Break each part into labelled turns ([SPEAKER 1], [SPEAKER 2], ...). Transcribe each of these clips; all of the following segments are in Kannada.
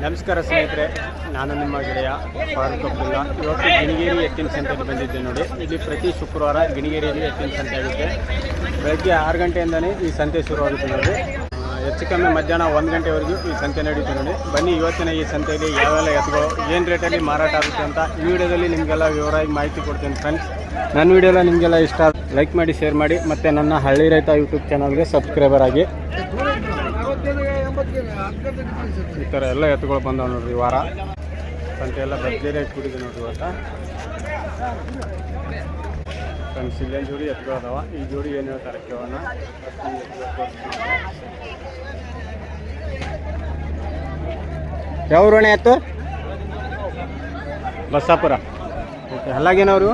[SPEAKER 1] ನಮಸ್ಕಾರ ಸ್ನೇಹಿತರೆ, ನಾನು ನಿಮ್ಮ ಗೆಳೆಯ ಫಾರೂಕ್ ಅಬ್ದುಲ್ಲಾ. ಇವತ್ತು ಗಿಣಿಗೇರಿ ಎತ್ತಿನ ಸಂತೆಗೆ ಬಂದಿದ್ದೆ ನೋಡಿ. ಇಲ್ಲಿ ಪ್ರತಿ ಶುಕ್ರವಾರ ಗಿಣಿಗೇರಿಯಲ್ಲಿ ಎತ್ತಿನ ಸಂತೆ ಆಗುತ್ತೆ. ಬೆಳಗ್ಗೆ 6 ಗಂಟೆಯಿಂದಲೇ ಈ ಸಂತೆ ಶುರುವಾಗುತ್ತೆ ನೋಡಿ. ಹೆಚ್ಚು ಕಮ್ಮಿ ಮಧ್ಯಾಹ್ನ 1 ಗಂಟೆವರೆಗೂ ಈ ಸಂತೆ ನಡೀತು ನೋಡಿ. ಬನ್ನಿ, ಇವತ್ತಿನ ಈ ಸಂತೆಯಲ್ಲಿ ಯಾವೆಲ್ಲ ಎತ್ತುಗಳು ಏನು ರೇಟಲ್ಲಿ ಮಾರಾಟ ಆಗುತ್ತೆ ಅಂತ ಈ ವಿಡಿಯೋದಲ್ಲಿ ನಿಮಗೆಲ್ಲ ವಿವರವಾಗಿ ಮಾಹಿತಿ ಕೊಡ್ತೀನಿ ಫ್ರೆಂಡ್ಸ್. ನನ್ನ ವಿಡಿಯೋಲ್ಲ ನಿಮಗೆಲ್ಲ ಇಷ್ಟ ಲೈಕ್ ಮಾಡಿ, ಶೇರ್ ಮಾಡಿ, ಮತ್ತು ನನ್ನ ಹಳ್ಳಿ ರೈತ ಯೂಟ್ಯೂಬ್ ಚಾನಲ್ಗೆ ಸಬ್ಸ್ಕ್ರೈಬರ್ ಆಗಿ. ಈ ಥರ ಎಲ್ಲ ಎತ್ತುಗಳು ಬಂದವು ನೋಡ್ರಿ. ಈ ವಾರ ಸಂತೆ ಎಲ್ಲ ಭರ್ಜರಿಯಾಗಿ ಕೂಡಿದೆ ನೋಡ್ರಿ ಇವತ್ತು ಫ್ರೆಂಡ್ಸ್. ಇಲ್ಲೊಂದು ಜೋಡಿ ಎತ್ತುಗಳು ಅದಾವ. ಈ ಜೋಡಿ ಏನು ಹೇಳ್ತಾರೆ ಕೇಳೋಣ. ಯಾವ ಊರಣ್ಣ ಎತ್ತು? ಬಸ್ಸಾಪುರ. ಓಕೆ. ಹಲ್ಲಾಗೇನವ್ರು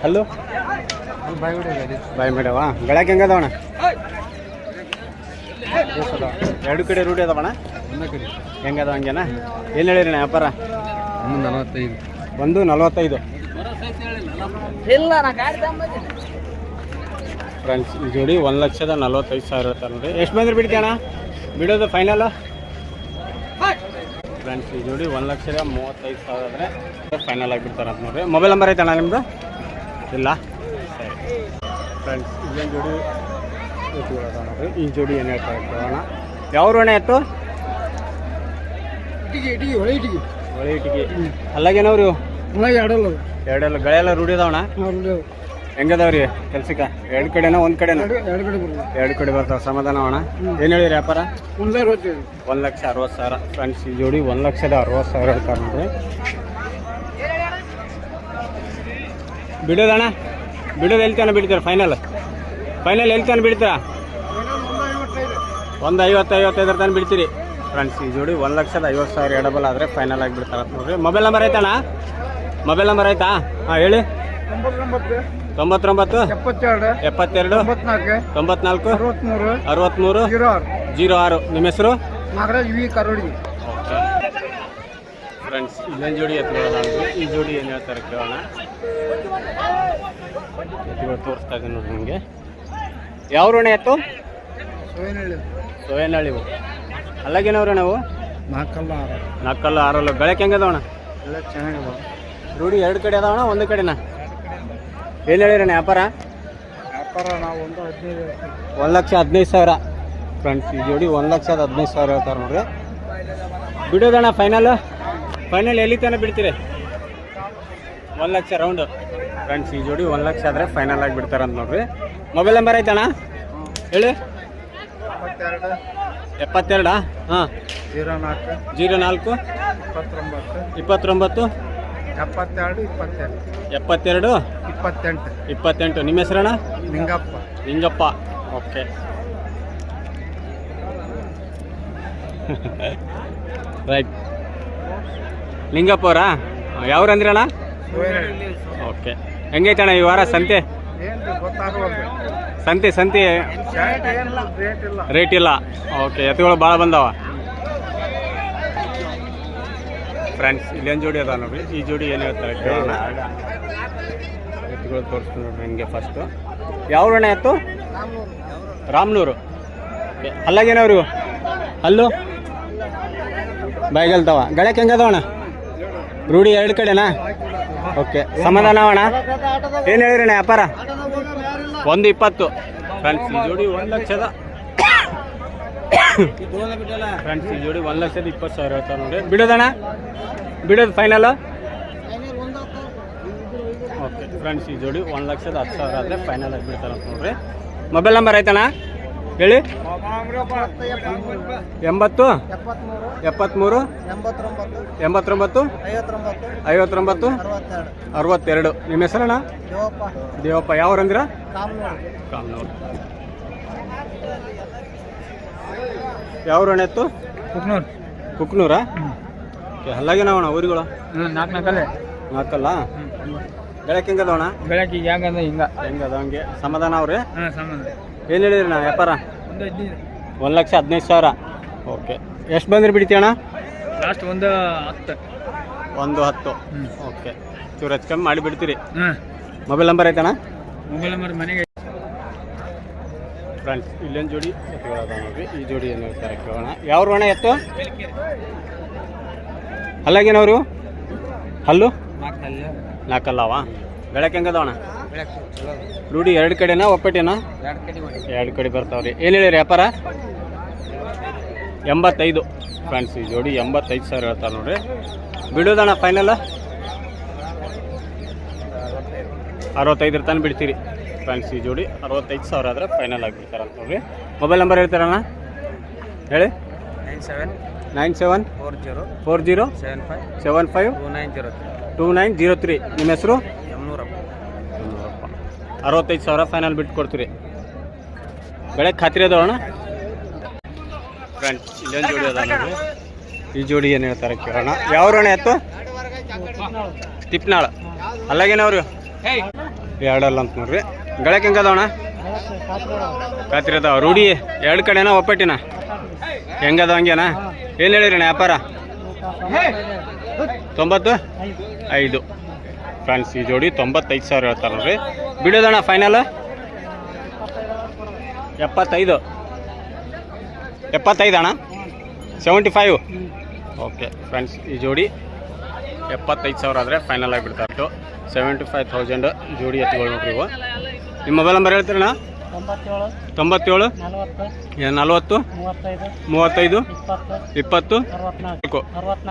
[SPEAKER 1] ಹಲ್ಲು ಬಾಯಿ ಮೇಡವ ಗಳಕ್ಕೆ ಹೆಂಗದವಣ? 2 ಕಡೆ ರೂಢಿ ಅದಾವಣ. ಹೆಂಗದ ಹಂಗೇನ? ಏನು ಹೇಳಿರಣ್ಣ ವ್ಯಾಪಾರ? 145 ಫ್ರೆಂಡ್ಸ್. ಈ ಜೋಡಿ 1,45,000 ಹೇಳ್ತಾರೆ ನೋಡಿ. ಎಷ್ಟು ಬಂದ್ರೆ ಬಿಡ್ತೀಯಣ್ಣ ಬಿಡೋದು ಫೈನಲ್? ಫ್ರೆಂಡ್ಸ್, ಈ ಜೋಡಿ 1,35,000 ಆದರೆ ಫೈನಲ್ ಆಗಿಬಿಡ್ತಾರೆ ಅಂತ ನೋಡ್ರಿ. ಮೊಬೈಲ್ ನಂಬರ್ ಐತಣ್ಣ ನಿಮ್ಮದು? ಇಲ್ಲ. ಸರಿ ಫ್ರೆಂಡ್ಸ್, ಇಲ್ಲೊಂದು ಜೋಡಿ ಎತ್ತುಗಳದ ನೋಡ್ರಿ. ಈ ಜೋಡಿ ಏನು ಹೇಳ್ತಾರೆ ಕೇಳೋಣ. ಯಾವ ಅಣ್ಣ ಎತ್ತು? ಹೊಳೆ ಇಟಿಗೆ. ಅಲ್ಲಾಗೇನವ್ರಿ? ಎರಡೆಲ್ಲ ಗಳೆಲ್ಲ ರೂಢಿ ಅದಾವಣ. ಹೆಂಗದವ್ರಿ ಕೆಲ್ಸಕ್ಕೆ? 2 ಕಡೆನಾ 1 ಕಡೆನಾ? 2 ಕಡೆ ಬರ್ತಾವ. ಸಮಾಧಾನ ಅಣ್ಣ. ಏನು ಹೇಳಿರಿ ವ್ಯಾಪಾರ? 1,60,000 ಫ್ರೆಂಡ್ಸ್. ಈ ಜೋಡಿ 1,60,000 ಹೇಳ್ತಾರೆ ನೋಡ್ರಿ. ಬಿಡೋದಣ್ಣ? ಬಿಡೋದು ಎಲ್ಲಿ ತಾನೆ ಬಿಡ್ತೀರ? ಫೈನಲ್ ಎಲ್ಲಿ ತಾನೆ ಬಿಡ್ತೀರಾ? 1,50,55 ತಾನೆ ಬಿಡ್ತೀರಿ ಫ್ರೆಂಡ್ಸ್. ಈ ಜೋಡಿ 1,50,000 ಎಡಬಲ್ ಆದರೆ ಫೈನಲ್ ಆಗಿ ಬಿಡ್ತಾರೆ ನೋಡ್ರಿ. ಮೊಬೈಲ್ ನಂಬರ್ ಐತಣ್ಣ? ಮೊಬೈಲ್ ನಂಬರ್ ಆಯ್ತಾ? ಹಾಂ ಹೇಳಿ. 99 72 94 63 06. ನಿಮ್ಮ ಹೆಸರು? ಫ್ರೆಂಡ್ಸ್, ಇಲ್ಲೊಂದು ಜೋಡಿ ಎತ್ತುಗಳು. ಈ ಜೋಡಿ ಏನು ಹೇಳ್ತಾರೆ ಕೇಳೋಣ. ಎತ್ತುಗಳು ತೋರಿಸ್ತಾ ಇದ್ದೀನಿ ನೋಡಿ ನಿಮಗೆ. ಯಾವ ಋಣ ಎತ್ತು? ಸೋಯನಹಳ್ಳಿ. ಅಲ್ಲಾಗೇನವ್ರ ನಾವು? 4 6 ಬೆಳಕ್ಕೆ ಹೆಂಗದವಣ? ಚೆನ್ನಾಗವ. ರೂಢಿ 2 ಕಡೆ ಅದಾವಣ 1 ಕಡೆನಾ? ಏನು ಹೇಳಿರಣ್ಣ ವ್ಯಾಪಾರ? ನಾವು 1,15,000 ಫ್ರೆಂಡ್ಸ್. ಈ ಜೋಡಿ 1,15,000 ಹೇಳ್ತಾರೆ ನೋಡ್ರಿ. ಬಿಡೋದಣ್ಣ ಫೈನಲ್ ಎಲ್ಲಿ ತನಕ ಬಿಡ್ತೀರಿ? 1,00,000 ರೌಂಡು ಫ್ರೆಂಡ್ಸ್. ಈ ಜೋಡಿ 1,00,000 ಆದರೆ ಫೈನಲ್ ಆಗಿ ಬಿಡ್ತಾರಂತ ನೋಡ್ರಿ. ಮೊಬೈಲ್ ನಂಬರ್ ಐತಣ್ಣ ಹೇಳಿ. 72 ಹಾಂ 04 29 72 28. ನಿಮ್ಮ ಹೆಸರಣ್ಣ? ನಿಂಗಪ್ಪ. ಓಕೆ. ರೈಟ್. ಲಿಂಗಪ್ಪ ಅವರಾ? ಯಾವ್ರಂದ್ರಣ್ಣ? ಓಕೆ. ಹೆಂಗೈತಣ್ಣ ಈ ವಾರ ಸಂತೆ? ಸಂತೆ ರೇಟ್ ಇಲ್ಲ. ಓಕೆ. ಎತ್ತುಗಳು ಭಾಳ ಬಂದವ ಫ್ರೆಂಡ್ಸ್. ಇಲ್ಲೊಂದು ಜೋಡಿ ಅದ ನೋಡಿ. ಈ ಜೋಡಿ ಏನು ಹೇಳ್ತಾರೆ ಕೇಳೋಣ. ಎತ್ತುಗಳು ತೋರಿಸ್ತು ನೋಡ್ರಿ ನಿಮಗೆ ಫಸ್ಟು. ಯಾವ ಅಣ್ಣ ಎತ್ತು? ರಾಮನೂರು. ಓಕೆ. ಅಲ್ಲಾಗೇನವ್ರು ಅಲ್ಲು ಬಾಯಿಗಲ್ತಾವ. ಗಳಕ್ಕೆ ಹೆಂಗದವಣ? ರೂಢಿ 2 ಕಡೆನಾ? ಓಕೆ. ಸಮಾಧಾನ ಅಣ್ಣ. ಏನು ಹೇಳಿರಣ್ಣ ವ್ಯಾಪಾರ? 1,20 ಫ್ರೆಂಡ್ಸ್. ಈ ಜೋಡಿ 1,00,000 ಫ್ರೆಂಡ್ಸ್. ಈ ಜೋಡಿ 1,20,000 ಹೇಳ್ತಾರೆ ನೋಡಿ. ಬಿಡೋದಣ್ಣ? ಬಿಡೋದು ಫೈನಲ್? Okay friends. ಈ ಜೋಡಿ 1,10,000 ಆದರೆ ಫೈನಲ್ ಆಗಿ ಬಿಡ್ತಾರೆ ಅಂತ ನೋಡ್ರಿ. ಮೊಬೈಲ್ ನಂಬರ್ ಐತಣ್ಣ ಹೇಳಿ. 80 73 89 59 62. ನಿಮ್ಮ ಹೆಸರಣ್ಣ? ದೇವಪ್ಪ. ಯಾವ್ರಂದ್ರ? ಕಾಮ್ನೂರು. ಯಾವ್ರಣ್ಣ ಎತ್ತು? ಕುಕ್ನೂರಾ? ಓಕೆ. ಅಲ್ಲಾಗೇನವಣ ಊರುಗಳು? 4 ಬೆಳಕ್ಕೆ ಹೆಂಗದವಣ? ಬೆಳಗ್ಗೆ ಹೆಂಗದ ಹಂಗೆ ಸಮಾಧಾನ ಅವ್ರಿ. ಏನು ಹೇಳಿದ್ರಿ ನಾ ವ್ಯಾಪಾರ? 1,15,000. ಓಕೆ. ಎಷ್ಟು ಬಂದ್ರೆ ಬಿಡ್ತೀಯಣ್ಣ? ಲಾಸ್ಟ್ 1,10. ಓಕೆ. ಚೂರು ಹೆಚ್ಚು ಕಮ್ಮಿ ಮಾಡಿ ಬಿಡ್ತೀರಿ. ಮೊಬೈಲ್ ನಂಬರ್ ಐತಣ್ಣ? ಮೊಬೈಲ್ ನಂಬರ್ ಮನೆಗೆ ಫ್ರೆಂಡ್ಸ್. ಇಲ್ಲೊಂದು ಜೋಡಿ ಎತ್ತುಗಳದ ನೋಡ್ರಿ. ಈ ಜೋಡಿ ಏನು ಹೇಳ್ತಾರೆ ಕೇಳೋಣ. ಯಾವ ಅಣ್ಣ ಎತ್ತು? ಅಲ್ಲಾಗೇನವ್ರು ಹಲ್ಲು
[SPEAKER 2] ನಾಲ್ಕಲ್ಲಿ
[SPEAKER 1] ನಾಲ್ಕಲ್ಲವ ಬೆಳಕ್ಕೆ ಹೆಂಗದವಣ
[SPEAKER 2] ಬೆಳಕು ಚಲೋ
[SPEAKER 1] ರೂಢಿ ಎರಡು ಕಡೆನಾ ಒಪ್ಪಟ್ಟಿನಾ
[SPEAKER 2] ಎರಡು ಕಡೆ ಮಾಡಿ
[SPEAKER 1] ಎರಡು ಕಡೆ ಬರ್ತಾವ್ರಿ ಏನು ಹೇಳಿರಿ ವ್ಯಾಪಾರ 85 ಫ್ರೆಂಡ್ಸ್. ಈ ಜೋಡಿ 85,000 ಹೇಳ್ತಾರೆ ನೋಡ್ರಿ. ಬಿಡೋದಣ್ಣ ಫೈನಲ್ 65 ತನಕ ಬಿಡ್ತೀರಿ ಫ್ರೆಂಡ್ಸ್. ಈ ಜೋಡಿ 65,000 ಆದರೆ ಫೈನಲ್ ಆಗಿಬಿಡ್ತಾರೆ ಅಂತ ನೋಡ್ರಿ. ಮೊಬೈಲ್ ನಂಬರ್ ಹೇಳ್ತಾರಣ್ಣ ಹೇಳಿ. 97 40 75 2903. ನಿಮ್ಮ ಹೆಸರು? 65,000 ಫೈನಲ್ ಬಿಟ್ಟು ಕೊಡ್ತೀರಿ. ಬೆಳಗ್ಗೆ ಖಾತ್ರಿ ಅದಾವಣ್ಣ ಫ್ರೆಂಡ್ಸ್. ಇಲ್ಲೊಂದು ಜೋಡಿ ಅದ ನೋಡ್ರಿ. ಈ ಜೋಡಿ ಏನು ಹೇಳ್ತಾರೆ ಕೇಳೋಣ. ಯಾವ್ರಣ್ಣ ಎತ್ತು? ತಿಪ್ನಾಳ. ಅಲ್ಲಾಗೇನವ್ರು ಎರಡಲ್ಲ ಅಂತ ನೋಡ್ರಿ. ಗಳಕ್ಕೆ ಹೆಂಗದವಣ್ಣ? ಖಾತ್ರಿ ಅದಾವ. ರೂಢಿ ಎರಡು ಕಡೆನಾ ಒಪ್ಪಟ್ಟಿನ ಹೆಂಗದ ಹಂಗೇನಾ? ಏನು ಹೇಳಿರಿ ಅಣ್ಣ ವ್ಯಾಪಾರ? 95 ಫ್ರೆಂಡ್ಸ್. ಈ ಜೋಡಿ 95,000 ಹೇಳ್ತಾರೆ ನೋಡ್ರಿ. ಬಿಡೋದಣ್ಣ ಫೈನಲ್ 75 ಅಣ್ಣ 75. Okay friends. ಈ ಜೋಡಿ 75,000 ಆದರೆ ಫೈನಲ್ ಆಗಿಬಿಡ್ತಾರೆ. 75,000 ಜೋಡಿ ಎತ್ತುಗಳು ನೋಡ್ರಿ ಇವು. ನಿಮ್ಮ ಮೊಬೈಲ್ ನಂಬರ್ ಹೇಳ್ತೀರಣ್ಣ? 97 40 35 20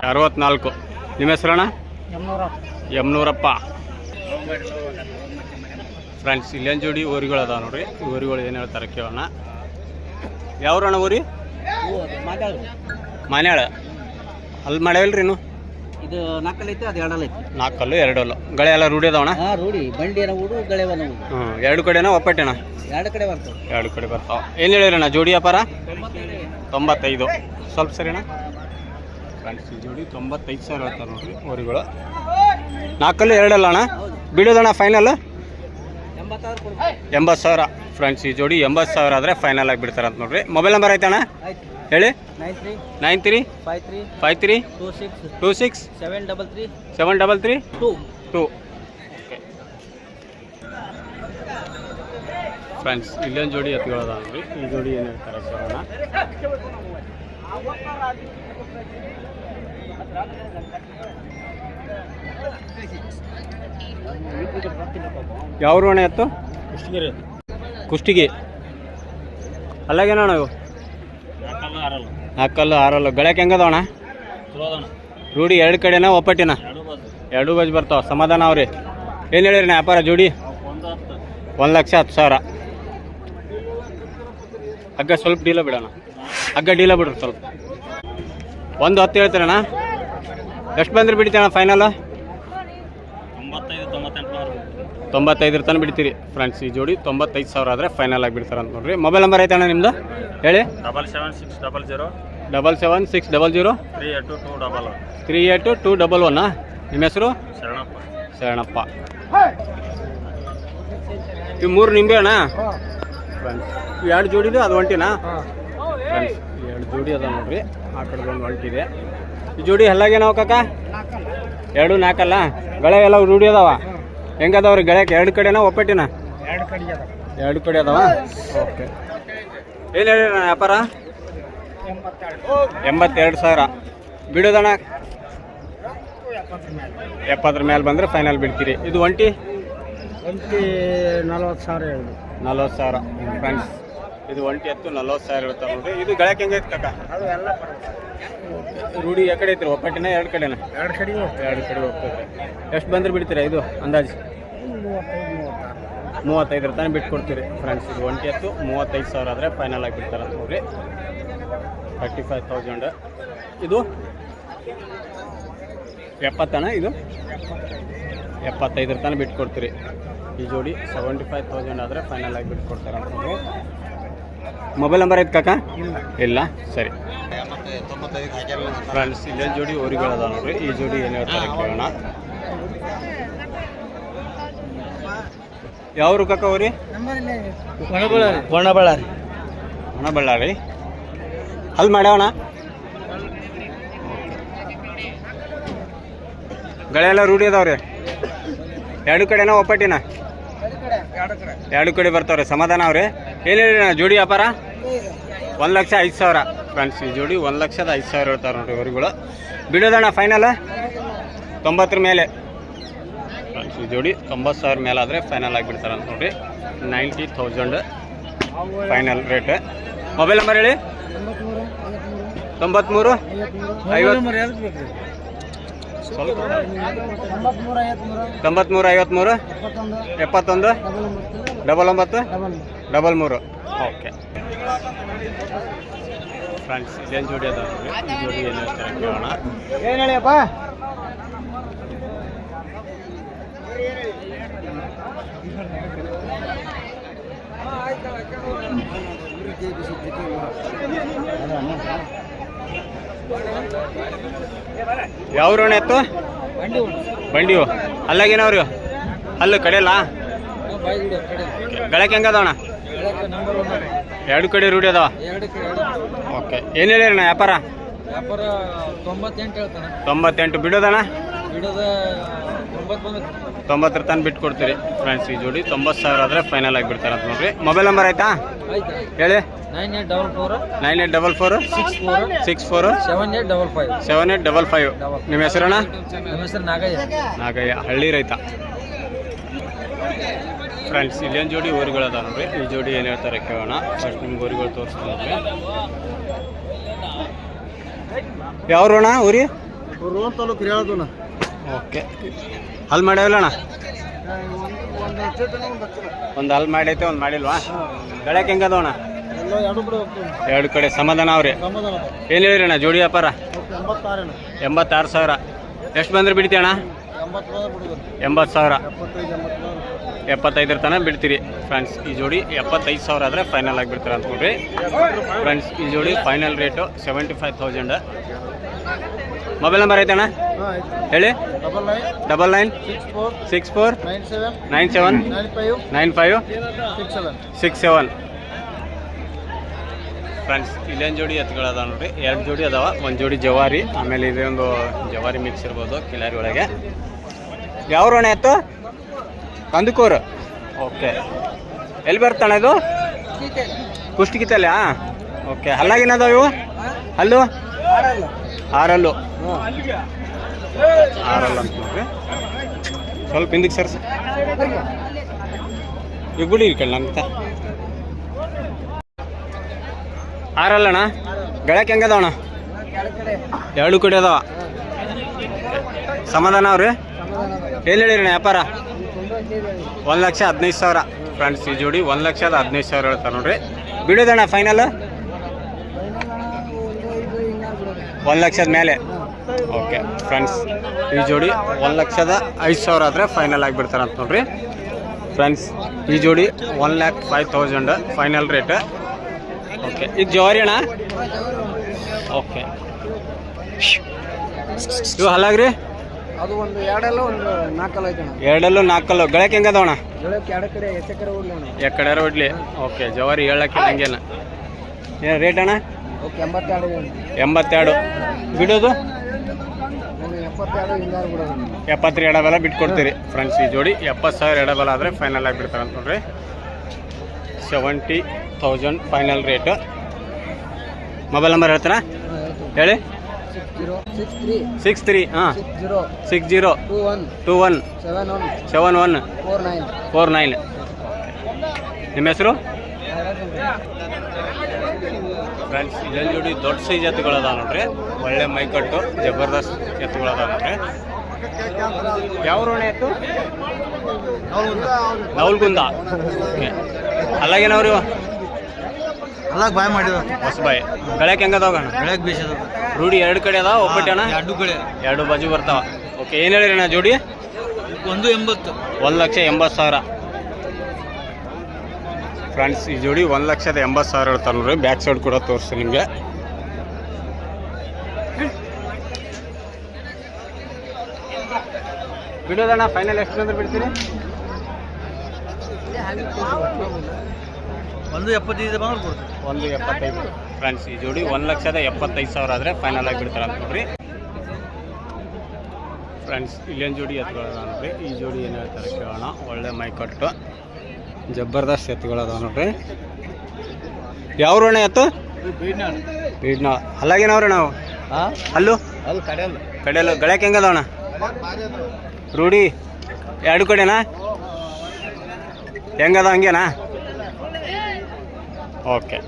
[SPEAKER 1] 64. ನಿಮ್ಮ ಹೆಸರಣ್ಣ? ಯಮ್ನೂರಪ್ಪ. ಫ್ರೆಂಡ್ಸ್ ಇಲ್ಲೇನು ಜೋಡಿ ಊರಿಗಳು ಅದಾವ ನೋಡ್ರಿ. ಊರಿಗಳು ಏನು ಹೇಳ್ತಾರೆ ಕೇಳೋಣ. ಯಾವ್ರಣ್ಣ ಊರಿ? ಮಾನ್ಯಾಳ. ಅಲ್ಲಿ ಮಾಡ್ಯಾವಲ್ರಿ ಇನ್ನು?
[SPEAKER 2] ಇದು ನಾಲ್ಕಲ್ಲಿ ಐತೆ, ಅದು ಎರಡಲ್ಲ ಐತೆ.
[SPEAKER 1] ನಾಲ್ಕಲ್ಲು ಎರಡಲ್ಲು. ಗಳೆ ಎಲ್ಲ ರೂಢಿ ಅದಾವಣ?
[SPEAKER 2] ರೂಢಿ ಬಂಡಿಯನ ಊಡು ಗಳೆವನ ಊಡು.
[SPEAKER 1] ಎರಡು ಕಡೆನಾ ಒಪ್ಪಟ್ಟೆನ?
[SPEAKER 2] ಎರಡು ಕಡೆ ಬರ್ತಾವೆ.
[SPEAKER 1] ಎರಡು ಕಡೆ ಬರ್ತಾವ. ಏನು ಹೇಳಿರಣ್ಣ ಜೋಡಿ ವ್ಯಾಪಾರ? 95. ಸ್ವಲ್ಪ ಸರಿನಾ ಫ್ರೆಂಡ್ಸ್. ಈ ಜೋಡಿ 95,000 ಹೇಳ್ತಾರೆ ನೋಡ್ರಿ ಊರಿಗಳು. ನಾಲ್ಕಲ್ಲು ಎರಡಲ್ಲ ಅಣ್ಣ. ಬಿಡೋದಣ್ಣ ಫೈನಲ್ 80,000 ಫ್ರೆಂಡ್ಸ್. ಈ ಜೋಡಿ 80,000 ಆದರೆ ಫೈನಲ್ ಆಗಿ ಬಿಡ್ತಾರೆ ಅಂತ ನೋಡ್ರಿ. ಮೊಬೈಲ್ ನಂಬರ್ ಐತಣ್ಣ ಹೇಳಿ. 93 53 26 733 2. ಫ್ರೆಂಡ್ಸ್ ಇಲ್ಲೊಂದು ಜೋಡಿ ಎತ್ತುಗಳದ ನೋಡ್ರಿ. ಈ ಜೋಡಿ ಏನು ಹೇಳ್ತಾರೆ ಕೇಳೋಣ. ಯಾವ್ರು ಅಣ್ಣ ಎತ್ತು? ಕುಷ್ಟಗಿ. ಅಲ್ಲಾಗೇನಣ್ಣ ಇವು? ನಾಲ್ಕಲ್ಲು ಆರಲ್ಲು. ಗಳಕ್ಕೆ ಹೆಂಗದವಣ್ಣ? ರೂಢಿ ಎರಡು ಕಡೆನಾ ಒಪ್ಪಟ್ಟಿನ? ಎರಡು ಬಾಜು ಬರ್ತಾವ. ಸಮಾಧಾನ ಅವ್ರಿ. ಏನು ಹೇಳಿರಿ ವ್ಯಾಪಾರ ಜೋಡಿ? 1,10,000. ಹಗ್ಗ ಸ್ವಲ್ಪ ಡೀಲ ಬಿಡೋಣ. ಹಗ್ಗ ಡೀಲ ಬಿಡ್ರಿ ಸ್ವಲ್ಪ. 110 ಹೇಳ್ತೀರಣ್ಣ. ಎಷ್ಟು ಬಂದ್ರೆ ಬಿಡ್ತೀರಣ್ಣ ಫೈನಲ್? 95 ತನಕ ಬಿಡ್ತೀರಿ ಫ್ರೆಂಡ್ಸ್. ಈ ಜೋಡಿ 95,000 ಆದರೆ ಫೈನಲ್ ಆಗಿ ಬಿಡ್ತಾರೆ ಅಂತ ನೋಡ್ರಿ. ಮೊಬೈಲ್ ನಂಬರ್ ಐತಣ್ಣ ನಿಮ್ದು ಹೇಳಿ. 7760 38221. ನಿಮ್ಮ ಹೆಸರು? ಶರಣಪ್ಪ. ಇವು 3 ನಿಂಬೆ ಅಣ್ಣ ಫ್ರೆಂಡ್ಸ್. ಎರಡು ಜೋಡಿದು ಅದು ಒಂಟಿನಾ ಫ್ರೆಂಡ್ಸ್? ಎರಡು ಜೋಡಿ ಅದ ನೋಡ್ರಿ. ಆ ಕಡೆ ಒಂದು ಒಂಟಿದೆ. ಈ ಜೋಡಿ ಹಲ್ಲಾಗೇನವ ಕಾಕ? 2 4 ಗಳೆ ಎಲ್ಲ ರೂಢಿ ಅದಾವ. ಹೆಂಗದವ್ರಿ ಗಳಕ್ಕೆ? ಎರಡು ಕಡೆನಾ ಒಪ್ಪಟ್ಟಿನ? ಎರಡು ಕಡೆ ಅದಾವ. ಓಕೆ. ಏನು ಹೇಳಿ ವ್ಯಾಪಾರ? 82,000. ಬಿಡೋದಣ್ಣ 70 ಮೇಲೆ ಬಂದರೆ ಫೈನಲ್ ಬಿಡ್ತೀರಿ. ಇದು ಒಂಟಿ 40,000 ಫ್ರೆಂಡ್ಸ್. ಇದು ಒಂಟಿ ಎತ್ತು 40,000 ಇರ್ತಾರೆ ನೋಡ್ರಿ. ಇದು ಗಳಕ್ಕೆ ಹೆಂಗೈತೆ ಕಾಕ? ರೂಢಿ ಯಾಕಡೆ ಐತ್ರಿ? ಒಪ್ಪಟ್ಟಿನ ಎರಡು ಕಡೆನ? ಎರಡು ಕಡೆ ಹೋಗ್ತದೆ. ಎಷ್ಟು ಬಂದ್ರೆ ಬಿಡ್ತೀರಾ ಇದು ಅಂದಾಜು? 35 ತನಕ ಬಿಟ್ಟು ಕೊಡ್ತೀರಿ ಫ್ರೆಂಡ್ಸ್. ಇದು ಒಂಟಿ ಎತ್ತು 35,000 ಆದರೆ ಫೈನಲ್ ಆಗಿ ಬಿಡ್ತಾರೆ ಅಂತ ನೋಡ್ರಿ. 35,000. ಇದು 70 ಇದು 75 ತನಕ ಬಿಟ್ಟು ಕೊಡ್ತೀರಿ. ಈ ಜೋಡಿ 75,000 ಆದರೆ ಫೈನಲ್ ಆಗಿ ಬಿಟ್ಟು ಕೊಡ್ತಾರೆ ಅಂತ ನೋಡ್ರಿ. ಮೊಬೈಲ್ ನಂಬರ್ ಐತೆ ಕಾಕ? ಇಲ್ಲ. ಸರಿ ಫ್ರೆಂಡ್ಸ್ ಇಲ್ಲೊಂದು ಜೋಡಿ ಊರಿಗಳದ ನೋಡ್ರಿ. ಈ ಜೋಡಿ ಏನು ಹೇಳ್ತಾರೆ ಕೇಳೋಣ. ಯಾವ್ರು ಕಾಕ ಊರಿ? ಒಣಬಳ್ಳಾರಿ. ಅಲ್ಲಿ ಮಾಡ್ಯಾವಣ ಗಳೆಲ್ಲ ರೂಢಿ ಅದಾವ್ರಿ. ಎರಡು ಕಡೆನಾ ಒಪ್ಪಟ್ಟಿನ? ಎರಡು ಕಡೆ ಬರ್ತಾವ್ರಿ. ಸಮಾಧಾನ ಅವ್ರಿ. ಏನು ಹೇಳಿ ಜೋಡಿ ವ್ಯಾಪಾರ? 1,05,000 ಫ್ರೆಂಡ್ಸ್ ಈ ಜೋಡಿ 1,05,000 ಹೇಳ್ತಾರೆ ನೋಡಿರಿ ಹೊರಗಳು. ಬಿಡೋದಣ್ಣ ಫೈನಲ್ 90 ಮೇಲೆ. ಫ್ರೆಂಡ್ಸ್ ಈ ಜೋಡಿ 90,000 ಮೇಲೆ ಆದರೆ ಫೈನಲ್ ಆಗಿಬಿಡ್ತಾರೆ ಅಂತ ನೋಡಿರಿ. 90,000 ಫೈನಲ್ ರೇಟ್. ಮೊಬೈಲ್ ನಂಬರ್ ಹೇಳಿ. 93 50 ಸ್ವಲ್ಪ 93 53 71 99 33. ಓಕೆ ಫ್ರೆಂಡ್ಸ್ ಇದೇನು ಜೋಡಿ ಅದ ಈ ಜೋಡಿ ಏನು ಹೇಳ್ತಾರೆ ಕೇಳೋಣ. ಏನು ಹೇಳಿಯಪ್ಪ? ಯಾವ್ರಣ ಎತ್ತು? ಬಂಡಿವು. ಅಲ್ಲಾಗೇನವ್ರಿ ಅಲ್ಲು ಕಡೆಯಲ್ಲ ಗಳಕ್ಕೆ ಹೆಂಗದವಣ? 2 ಕಡೆ ರೂಢಿ ಅದಾವ. ಓಕೆ ಏನು ಹೇಳಿರಣ್ಣ ವ್ಯಾಪಾರ? 98 ಬಿಡೋದಣ್ಣ? 90 ತನಕ ಬಿಟ್ಟು ಕೊಡ್ತೀರಿ. ಫ್ರೆಂಡ್ಸ್ ಈ ಜೋಡಿ 90,000 ಆದರೆ ಫೈನಲ್ ಆಗಿಬಿಡ್ತಾರೆ ಅಂತ ನೋಡ್ರಿ. ಮೊಬೈಲ್ ನಂಬರ್ ಆಯ್ತಾ ಹೇಳಿ. 9844 64 7855. ನಿಮ್ಮ ಹೆಸರಣ್ಣ? ನಾಗಯ್ಯ ಹಳ್ಳಿ ರೈತ. ಫ್ರೆಂಡ್ಸ್ ಇಲ್ಲೇನು ಜೋಡಿ ಊರುಗಳದ ನೋಡ್ರಿ. ಈ ಜೋಡಿ ಏನು ಹೇಳ್ತಾರೆ ಕೇಳೋಣ. ಫಸ್ಟ್ ನಿಮ್ಗೆ ಊರುಗಳು ತೋರಿಸ್ತೀನಿ. ಯಾವ್ರಣ ಊರಿ? ತಾಲೂಕು ಹೇಳೋದಣ್ಣ. ಓಕೆ ಅಲ್ಲಿ ಮಾಡ್ಯಾವಲ್ಲಣ್ಣ? ಒಂದು ಅಲ್ಲಿ ಮಾಡೈತೆ ಒಂದು ಮಾಡಿಲ್ವಾ? ಗಳಕ್ಕೆ ಹೆಂಗದವಣ್ಣ? 2 ಕಡೆ ಸಮಾಧಾನ ಅವ್ರಿ. ಏನು ಹೇಳಿರಣ್ಣ ಜೋಡಿ ವ್ಯಾಪಾರ? 86,000. ಎಷ್ಟು ಬಂದ್ರೆ ಬಿಡ್ತೀಯಣ್ಣ? 80,000 75 ತನಕ ಬಿಡ್ತೀರಿ. ಫ್ರೆಂಡ್ಸ್ ಈ ಜೋಡಿ 75,000 ಆದರೆ ಫೈನಲ್ ಆಗಿಬಿಡ್ತಾರೆ ಅಂತ ನೋಡ್ರಿ. ಫ್ರೆಂಡ್ಸ್ ಈ ಜೋಡಿ ಫೈನಲ್ ರೇಟು 75,000. ಮೊಬೈಲ್ ನಂಬರ್ ಐತಣ್ಣ ಹೇಳಿ. 99 64 97 95 67. ಫ್ರೆಂಡ್ಸ್ ಇಲ್ಲೇನು ಜೋಡಿ ಎತ್ತುಗಳದ ನೋಡ್ರಿ. 2 ಜೋಡಿ ಅದಾವ. 1 ಜೋಡಿ ಜವಾರಿ, ಆಮೇಲೆ ಇದೊಂದು ಜವಾರಿ ಮಿಕ್ಸ್ ಇರ್ಬೋದು ಕಿಲಾರಿ ಒಳಗೆ. ಯಾವ್ರಣ ಎತ್ತು? ಕಂದಕೂರು. ಓಕೆ ಎಲ್ಲಿ ಬರ್ತಾನೆ ಇದು? ಕುಷ್ಟಗಿತ್ತಲ್ಲ. ಓಕೆ ಹಲ್ಲಾಗಿನದಾವ ಇವು? ಹಲ್ಲು 6 ಅಂತ ನೋಡ್ರಿ. ಸ್ವಲ್ಪ ಹಿಂದಕ್ಕೆ ಸರ್ಸಿ ಈಗ ಬಿಡಿ ಈ ಕಡೆ ಅಂತ 6 ಅಲ್ಲಣ್ಣ. ಗಳಕ್ಕೆ ಹೆಂಗದವಣ್ಣ? 2 ಕಡೆ ಅದಾವ. ಸಮಾಧಾನ ಅವ್ರಿ. ಏನು ಹೇಳಿರಣ್ಣ ವ್ಯಾಪಾರ? 1,15,000. ಫ್ರೆಂಡ್ಸ್ ಈ ಜೋಡಿ 1,15,000 ಹೇಳ್ತಾರೆ ನೋಡ್ರಿ. ಬಿಡೋದಣ್ಣ ಫೈನಲ್ 1,00,000 ಮೇಲೆ. ಓಕೆ ಫ್ರೆಂಡ್ಸ್ ಈ ಜೋಡಿ 1,05,000 ಆದರೆ ಫೈನಲ್ ಆಗಿಬಿಡ್ತಾರೆ ಅಂತ ನೋಡ್ರಿ. ಫ್ರೆಂಡ್ಸ್ ಈ ಜೋಡಿ 1,05,000 ಫೈನಲ್ ರೇಟ್. ಓಕೆ ಇದು ಜವಾರಿ ಅಣ್ಣ? ಓಕೆ ಇವು ಹಲ್ಲಾಗ್ರಿ?
[SPEAKER 2] ಅದು ಒಂದು 2 ಒಂದು 4 ಐತೆ.
[SPEAKER 1] 2 4 ಗಳಕ್ಕೆ ಹೆಂಗದವಣ?
[SPEAKER 2] 2 ಕಡೆ
[SPEAKER 1] ಎಕಡೆ ಹೊಡ್ಲಿ. ಓಕೆ ಜವಾರಿ 7 ಹಂಗೇನ ಏನು ರೇಟ್ ಅಣ್ಣ? 82. ಬಿಡೋದು 72 ಎಡಬಲ ಬಿಟ್ಟು ಕೊಡ್ತೀರಿ. ಫ್ರೆಂಡ್ಸ್ ಈ ಜೋಡಿ 70,000 ಎಡಬಲ ಆದರೆ ಫೈನಲ್ ಆಗಿಬಿಡ್ತಾರೆ ಅಂತ ನೋಡ್ರಿ. 70,000 ಫೈನಲ್ ರೇಟ್. ಮೊಬೈಲ್ ನಂಬರ್ ಹೇಳ್ತಾರಾ ಹೇಳಿ. 63 60 21 71 49. ನಿಮ್ಮ ಹೆಸರು? ಫ್ರೆಂಡ್ಸ್ ಇಲ್ಲೊಂದು ಜೋಡಿ ದೊಡ್ಡ ಸೈಜ್ ಎತ್ತುಗಳದ ನೋಡ್ರಿ. ಒಳ್ಳೆ ಮೈಕಟ್ಟು ಜಬರ್ದಸ್ತ್ ಎತ್ತುಗಳದ ನೋಡ್ರಿ. ಯಾವ ರೋಣ ಎತ್ತು? ನವಲ್ಗುಂದ. ಓಕೆ ಅಲ್ಲಾಗೇನವ್ರಿ?
[SPEAKER 2] ಅಲ್ಲ ಬಾಯ್ ಮಾಡಿದ
[SPEAKER 1] ಹೊಸಬಾಯಿ. ಗಳಕ್ಕೆ ಹೆಂಗದವ?
[SPEAKER 2] ಬೆಳಗ್ಗೆ ಬೀಸದ
[SPEAKER 1] ರೂಢಿ 2 ಕಡೆ ಅದಾವ. ಒಬ್ಬಟ್ಟಣ
[SPEAKER 2] 2 ಕಡೆ
[SPEAKER 1] 2 ಬಾಜು ಬರ್ತಾವ. ಓಕೆ ಏನು ಹೇಳಿರಿ ಅಣ್ಣ ಜೋಡಿ?
[SPEAKER 2] 180.
[SPEAKER 1] 1,80,000. ಫ್ರೆಂಡ್ಸ್ ಈ ಜೋಡಿ 1,80,000 ಹೇಳ್ತಾರೆ ನೋಡ್ರಿ. ಬ್ಯಾಕ್ ಸೈಡ್ ಕೂಡ ತೋರಿಸ್ತೀನಿ ನಿಮಗೆ. ಬಿಡೋದಣ್ಣ ಫೈನಲ್ ಎಷ್ಟು ಅಂದ್ರೆ ಬಿಡ್ತೀರಿ?
[SPEAKER 2] 175 ಬಂದ್ರೆ ಕೊಡ್ತೀವಿ.
[SPEAKER 1] 175. ಫ್ರೆಂಡ್ಸ್ ಈ ಜೋಡಿ 1,75,000 ಆದರೆ ಫೈನಲ್ ಆಗಿ ಬಿಡ್ತಾರೆ ಅಂತ ನೋಡ್ರಿ. ಫ್ರೆಂಡ್ಸ್ ಇಲ್ಲೇನು ಜೋಡಿ ಎತ್ತುಗಳದ ನೋಡ್ರಿ. ಈ ಜೋಡಿ ಏನು ಹೇಳ್ತಾರೆ ಕೇಳೋಣ. ಒಳ್ಳೆ ಮೈಕಟ್ಟು ಜಬರ್ದಸ್ತ್ ಎತ್ತುಗಳದ ನೋಡ್ರಿ. ಯಾವ ರೋಣ ಎತ್ತು? ಬೀಡ್ನ ಅಲ್ಲಾಗೇನವ್ರಿ ನಾವು ಅಲ್ಲು
[SPEAKER 2] ಅಲ್ಲಿ ಕಡೆಯಲ್ಲ
[SPEAKER 1] ಕಡೆಯಲ್ಲ ಗಳಕ್ಕೆ ಹೆಂಗದವಣ ರೂಢಿ ಎರಡು ಕಡೆನಾ ಹೆಂಗದ ಹಂಗೇನಾ ಓಕೆ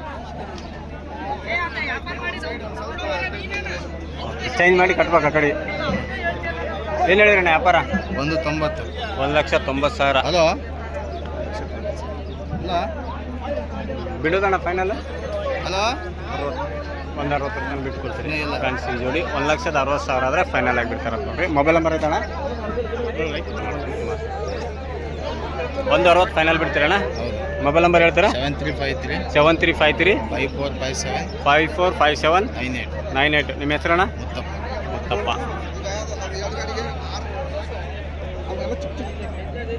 [SPEAKER 1] ಚೇಂಜ್ ಮಾಡಿ ಕಟ್ಬೇಕು ಆ ಕಡೆ ಏನು ಹೇಳಿರಣ್ಣ ವ್ಯಾಪಾರ
[SPEAKER 2] 190.
[SPEAKER 1] 1,90,000
[SPEAKER 2] ಹಲೋ ಅಲ್ಲ
[SPEAKER 1] ಬಿಡೋದಣ್ಣ ಫೈನಲ್
[SPEAKER 2] ಹಲೋ
[SPEAKER 1] 160 ಬಿಟ್ಟು ಕೊಡ್ತೀರಿ
[SPEAKER 2] ಇಲ್ಲ.
[SPEAKER 1] ಫ್ರೆಂಡ್ಸ್ ಈ ಜೋಡಿ 1,60,000 ಆದರೆ ಫೈನಲ್ ಆಗಿ ಬಿಡ್ತಾರೆ ನೋಡ್ರಿ ಮೊಬೈಲ್ ನಂಬರ್ ಐತಣ್ಣ 160 ಫೈನಲ್ ಬಿಡ್ತೀರಣ್ಣ
[SPEAKER 2] ಹೌದು
[SPEAKER 1] ಮೊಬೈಲ್ ನಂಬರ್ ಹೇಳ್ತೀರಾ
[SPEAKER 2] 7353
[SPEAKER 1] 7353
[SPEAKER 2] 5457
[SPEAKER 1] 5457
[SPEAKER 2] 98
[SPEAKER 1] 98 ನಿಮ್ಮ ಹೆಸರಣ್ಣ
[SPEAKER 2] ಮುತ್ತಪ್ಪ.
[SPEAKER 1] ಮುತ್ತಪ್ಪ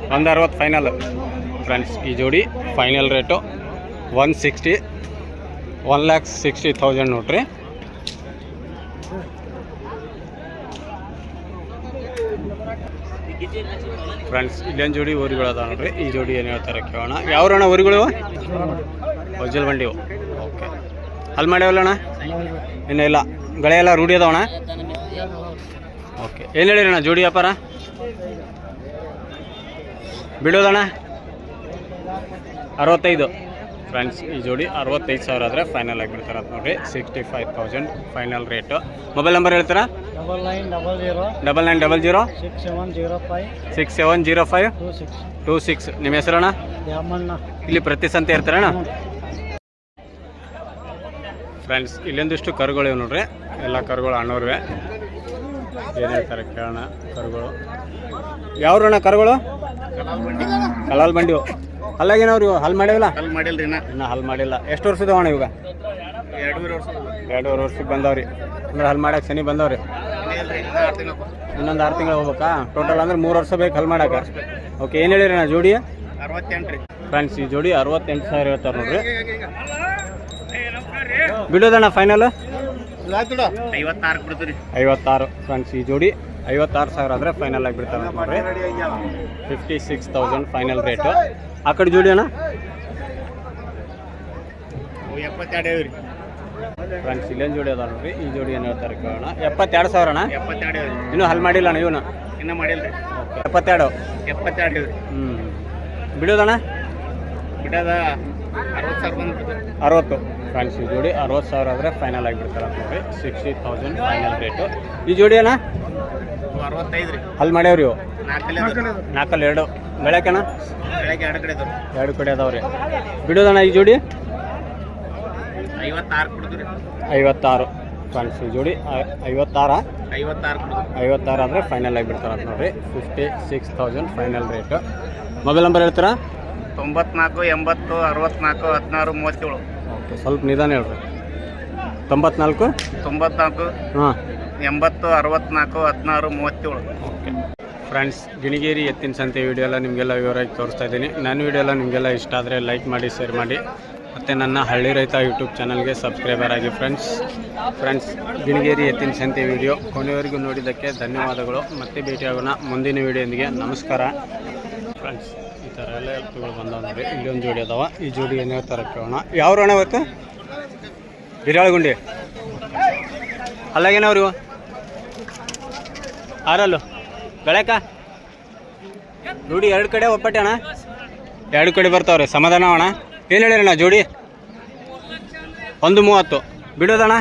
[SPEAKER 1] 160 ಫೈನಲ್ ಫ್ರೆಂಡ್ಸ್ ಈ ಜೋಡಿ ಫೈನಲ್ ರೇಟು 1,60,000 ನೋಡ್ರಿ ಫ್ರೆಂಡ್ಸ್ ಇಲ್ಲೊಂದು ಜೋಡಿ ಊರುಗಳು ಅದಾವ ನೋಡ್ರಿ ಈ ಜೋಡಿ ಏನು ಹೇಳ್ತಾರೆ ಕೇಳೋಣ ಯಾವ್ರಣ್ಣ ಊರುಗಳು ವಜ್ಜಲ್ ಬಂಡಿವು ಓಕೆ ಅಲ್ಲಿ ಮಾಡ್ಯಾವಲ್ಲಣ್ಣ ಇನ್ನೂ ಇಲ್ಲ ಗಳೆ ಎಲ್ಲ ರೂಢಿ ಅದಾವಣ್ಣ ಓಕೆ ಏನು ಹೇಳಿರಣ್ಣ ಜೋಡಿ ವ್ಯಾಪಾರ ಬಿಡೋದಣ್ಣ 65 ಫ್ರೆಂಡ್ಸ್ ಈ ಜೋಡಿ 65,000 ಆದರೆ ಫೈನಲ್ ಆಗಿಬಿಡ್ತಾರೆ ಅಂತ ನೋಡಿರಿ 65,000 ಫೈನಲ್ ರೇಟು ಮೊಬೈಲ್ ನಂಬರ್ ಹೇಳ್ತೀರಾ 9900 6705 26 ನಿಮ್ಮ ಹೆಸರಣ್ಣ ಇಲ್ಲಿ ಪ್ರತಿ ಸಂತೆ ಇರ್ತಾರಣ್ಣ ಫ್ರೆಂಡ್ಸ್ ಇಲ್ಲೊಂದಿಷ್ಟು ಕರುಗಳಿವೆ ನೋಡ್ರಿ ಎಲ್ಲ ಕರುಗಳು ಅಣ್ಣವ್ರಿವೆ ಏನು ಹೇಳ್ತಾರೆ ಕೇಳೋಣ ಕರುಗಳು ಯಾವ್ರಣ್ಣ ಕರುಗಳು ಕಲಾಲ್ ಬಂಡಿವು ಅಲ್ಲಾಗೇನವ್ರು ಹಲ್ ಮಾಡಿವಲ್ಲ
[SPEAKER 2] ಅಲ್ಲಿ ಮಾಡಿಲ್ರಿ
[SPEAKER 1] ಇನ್ನೂ ಹಲ್ ಮಾಡಿಲ್ಲ ಎಷ್ಟು ವರ್ಷದ ಅಣ್ಣ ಇವಾಗ
[SPEAKER 2] 2 ವರ್ಷ
[SPEAKER 1] 2.5 ವರ್ಷಕ್ಕೆ ಬಂದವ್ರಿ ಅಂದ್ರೆ ಹಲ್ ಮಾಡಕ್ಕೆ ಶನಿ ಬಂದವ್ರಿ ಇನ್ನೊಂದು 6 ತಿಂಗಳು ಹೋಗ್ಬೇಕಾ ಟೋಟಲ್ ಅಂದ್ರೆ 3 ವರ್ಷ ಬೇಕು ಹಲ್ ಮಾಡಕ್ಕೆ ಓಕೆ ಏನು ಹೇಳಿರಿ ಅಣ್ಣ ಜೋಡಿ
[SPEAKER 2] 68 ರೀ
[SPEAKER 1] ಫ್ರೆಂಡ್ಸ್ ಈ ಜೋಡಿ 68,000 ಹೇಳ್ತಾರೆ ನೋಡ್ರಿ ಬಿಡೋದಣ್ಣ ಫೈನಲ್
[SPEAKER 2] 56 ಕೊಡ್ತೀರಿ
[SPEAKER 1] 56 ಫ್ರೆಂಡ್ಸ್ ಈ ಜೋಡಿ 56,000 ಆದರೆ ಫೈನಲ್ ಆಗಿಬಿಡ್ತಾರೆ ನೋಡ್ರಿ 56,000 ಫೈನಲ್ ರೇಟು ಆ ಕಡೆ ಜೋಡಿ ಅಣ್ಣ
[SPEAKER 2] 72 ರೀ
[SPEAKER 1] ಫ್ರೆಂಡ್ಸ್ ಇಲ್ಲೊಂದು ಜೋಡಿ ಅದ ನೋಡ್ರಿ ಈ ಜೋಡಿ ಏನು ಹೇಳ್ತಾರೆ ಕೇಳೋಣ 72,000 ಅಣ್ಣ
[SPEAKER 2] 72
[SPEAKER 1] ಇನ್ನೂ ಹಲ್ ಮಾಡಿಲ್ಲ ಅಣ್ಣ ಇವನು
[SPEAKER 2] ಇನ್ನೂ ಮಾಡಿಲ್ರಿ
[SPEAKER 1] 72
[SPEAKER 2] 72 ರೀ
[SPEAKER 1] ಬಿಡೋದಣ್ಣ
[SPEAKER 2] ಬಿಡದ 60,000 ಬಂದ್ಬಿಡ್ತದೆ
[SPEAKER 1] 60 ಫ್ರೆಂಡ್ಸ್ ಈ ಜೋಡಿ 60,000 ಆದರೆ ಫೈನಲ್ ಆಗಿಬಿಡ್ತಾರೆ ನೋಡ್ರಿ 60,000 ಫೈನಲ್ ರೇಟು ಈ ಜೋಡಿ ಅಣ್ಣ
[SPEAKER 2] 65 ರೀ
[SPEAKER 1] ಹಲ್ ಮಾಡ್ಯಾವ್ರಿ ಇವು
[SPEAKER 2] 4
[SPEAKER 1] 2 ಬೆಳಕಣ್ಣ
[SPEAKER 2] ಬೆಳಗ್ಗೆ 2 ಕಡೆ ಇದಾವೆ
[SPEAKER 1] 2 ಕಡೆ ಅದಾವ್ರಿ ಬಿಡೋದಣ್ಣ ಈ ಜೋಡಿ
[SPEAKER 2] 56 ಕೊಡ್ತೀರಿ
[SPEAKER 1] 56 ಫ್ರೆಂಡ್ಸ್ ಈ ಜೋಡಿ 56
[SPEAKER 2] 56
[SPEAKER 1] ಆದರೆ ಫೈನಲ್ ಆಗಿಬಿಡ್ತಾರೆ ಅಂತ ನೋಡ್ರಿ 56,000 ಫೈನಲ್ ರೇಟು ಮೊಬೈಲ್ ನಂಬರ್ ಹೇಳ್ತೀರಾ
[SPEAKER 2] 94 80 64 16 37
[SPEAKER 1] ಓಕೆ ಸ್ವಲ್ಪ ನಿಧಾನ ಹೇಳ್ರಿ 94 ಹಾಂ
[SPEAKER 2] 80 64 16 37
[SPEAKER 1] ಓಕೆ ಫ್ರೆಂಡ್ಸ್ ಗಿಣಿಗೇರಿ ಎತ್ತಿನ ಸಂತೆ ವಿಡಿಯೋ ಎಲ್ಲ ನಿಮಗೆಲ್ಲ ವಿವರವಾಗಿ ತೋರಿಸ್ತಾ ಇದ್ದೀನಿ ನನ್ನ ವಿಡಿಯೋ ಎಲ್ಲ ನಿಮಗೆಲ್ಲ ಇಷ್ಟ ಆದರೆ ಲೈಕ್ ಮಾಡಿ ಶೇರ್ ಮಾಡಿ ಮತ್ತು ನನ್ನ ಹಳ್ಳಿ ರೈತ ಯೂಟ್ಯೂಬ್ ಚಾನಲ್ಗೆ ಸಬ್ಸ್ಕ್ರೈಬರ್ ಆಗಿ ಫ್ರೆಂಡ್ಸ್ ಗಿಣಿಗೇರಿ ಎತ್ತಿನ ಸಂತೆ ವಿಡಿಯೋ ಕೊನೆಯವರೆಗೂ ನೋಡಿದ್ದಕ್ಕೆ ಧನ್ಯವಾದಗಳು ಮತ್ತೆ ಭೇಟಿಯಾಗೋಣ ಮುಂದಿನ ವಿಡಿಯೋದೊಂದಿಗೆ ನಮಸ್ಕಾರ ಫ್ರೆಂಡ್ಸ್ ಈ ಥರ ಎಲ್ಲ ಎತ್ತುಗಳು ಬಂದಾವ ನೋಡಿ ಇಲ್ಲೊಂದು ಜೋಡಿ ಅದಾವ ಈ ಜೋಡಿ ಏನು ಹೇಳ್ತಾರೆ ಕೇಳೋಣ ಯಾವ ಅಣ್ಣ ಇವತ್ತು ಹಿರಾಳಗುಂಡಿ ಅಲ್ಲಾಗೇನವ್ರು ಇವು ಆರಲ್ಲು ಗಳಕ ಜೋಡಿ 2 ಕಡೆ ಒಪ್ಪಟ್ಟೆ ಅಣ್ಣ 2 ಕಡೆ ಬರ್ತಾವ್ರಿ ಸಮಾಧಾನ ಅಣ್ಣ ಏನು ಹೇಳಿರಣ್ಣ ಜೋಡಿ 130 ಬಿಡೋದಣ್ಣ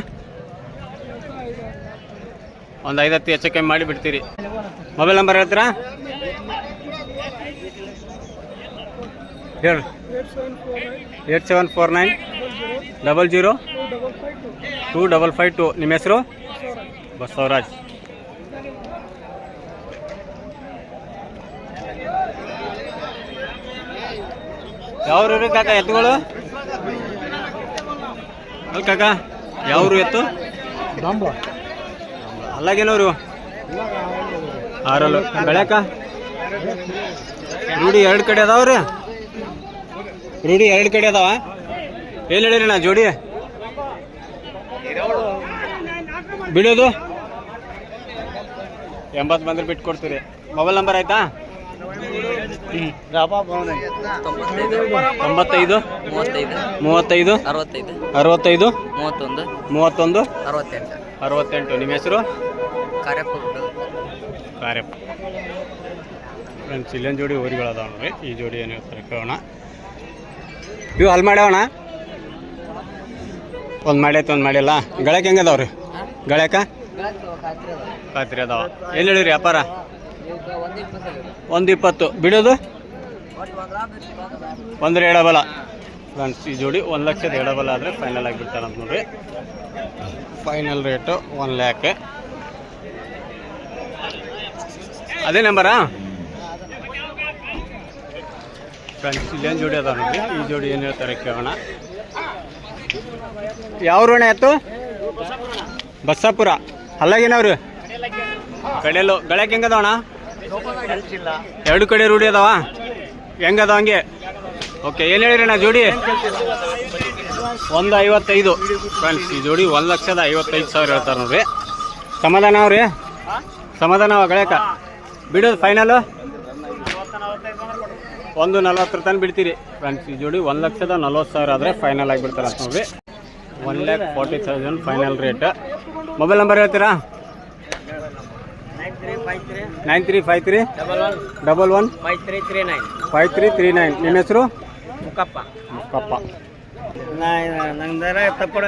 [SPEAKER 1] ಒಂದು 5-10 ಹೆಚ್ಚು ಕಮ್ಮಿ ಮಾಡಿ ಬಿಡ್ತೀರಿ ಮೊಬೈಲ್ ನಂಬರ್ ಹೇಳ್ತೀರಾ ಹೇಳಿ 8749 00 2552 ನಿಮ್ಮ ಹೆಸರು ಬಸವರಾಜ್ ಯಾವ್ರು ರೀ ಕಾಕ ಎತ್ತುಗಳು ಅಲ್ಲ ಕಾಕ ಯಾವ್ರು ಎತ್ತು ಅಲ್ಲಾಗೇನವ್ರು ಆರಲ್ಲು ಬೆಳ್ಯಾಕ ರೂಢಿ 2 ಕಡೆ ಅದಾವ್ರಿ ರೂಢಿ 2 ಕಡೆ ಅದಾವ ಏನು ಹೇಳಿರಿ ನಾ ಜೋಡಿ ಬಿಡೋದು 80 ಬಂದ್ರೆ ಬಿಟ್ಟು ಕೊಡ್ತೀರಿ ಮೊಬೈಲ್ ನಂಬರ್ ಆಯ್ತಾ ತೊಂಬತ್ತೈದು
[SPEAKER 3] 35
[SPEAKER 1] 35
[SPEAKER 3] 65
[SPEAKER 1] 65
[SPEAKER 3] 31
[SPEAKER 1] 31
[SPEAKER 3] 68
[SPEAKER 1] 68. ನಿಮ್ಮ ಹೆಸರು?
[SPEAKER 3] ಕಾರ್ಯಪ್ಪ
[SPEAKER 1] ಕಾರ್ಯಪ್ಪ. ಫ್ರೆಂಡ್ಸ್ ಇಲ್ಲೊಂದು ಜೋಡಿ ಊರುಗಳದಾವ ನೋಡ್ರಿ. ಈ ಜೋಡಿ ಏನು ಹೇಳ್ತಾರೆ ಕೇಳೋಣ. ಇವು ಅಲ್ಲಿ ಮಾಡ್ಯಾವಣ? ಒಂದು ಮಾಡೈತೆ ಒಂದು ಮಾಡಿಲ್ಲ. ಗಳಕ್ಕೆ ಹೆಂಗೆ ಅದಾವ ರೀ? ಗಳಕ ಖಾತ್ರಿ ಅದಾವ. ಎಲ್ಲಿ ಹೇಳಿರಿ ವ್ಯಾಪಾರ? 120. ಬಿಡೋದು? 1 ಎಡಬಲ. ಫ್ರೆಂಡ್ಸ್ ಈ ಜೋಡಿ 1 ಲಕ್ಷದ ಎಡಬಲ ಆದರೆ ಫೈನಲ್ ಆಗಿ ಬಿಡ್ತಾರಂತ ನೋಡ್ರಿ. Final rate 1 lac. ಅದೇ ನಂಬರಾ? ಫ್ರೆಂಡ್ಸ್ ಇಲ್ಲೇನು ಜೋಡಿ ಅದಾವ ನೋಡ್ರಿ. ಈ ಜೋಡಿ ಏನು ಹೇಳ್ತಾರೆ ಕೇಳೋಣ. ಯಾವ ಋಣ ಆಯ್ತು? ಬಸ್ಸಾಪುರ. ಅಲ್ಲಾಗೇನವ್ರಿ? ಕಡೆಯಲ್ಲು. ಗಳಕ್ಕೆ ಹೆಂಗೆ ಅದಾವಣ? 2 ಕಡೆ ರೂಢಿ ಅದಾವ. ಹೆಂಗದಾವ ಹಂಗೆ? ಓಕೆ. ಏನು ಹೇಳಿರಿ ಅಣ್ಣ ಜೋಡಿ? 155. ಫ್ರೆಂಡ್ಸ್ ಈ ಜೋಡಿ 1,55,000 ಹೇಳ್ತಾರೆ ನೋಡ್ರಿ. ಸಮಾಧಾನ ಅವ್ರಿ? ಸಮಾಧಾನ ಅವ ಗಳಕ? ಬಿಡೋದು ಫೈನಲ್ಲು 140 ತನಕ ಬಿಡ್ತೀರಿ. ಫ್ರೆಂಡ್ಸ್ ಈ ಜೋಡಿ 1,40,000 ಆದರೆ ಫೈನಲ್ ಆಗಿಬಿಡ್ತಾರೆ ಅಂತ ನೋಡ್ರಿ. 1,40,000 ಫೈನಲ್ ರೇಟ್. ಮೊಬೈಲ್ ನಂಬರ್ ಹೇಳ್ತೀರಾ? 9353 11 5339. ನಿಮ್ಮ ಹೆಸರು? ಮುಕ್ಕಪ್ಪ.
[SPEAKER 3] ನಂಗೆ ತಕ್ಕೊಡ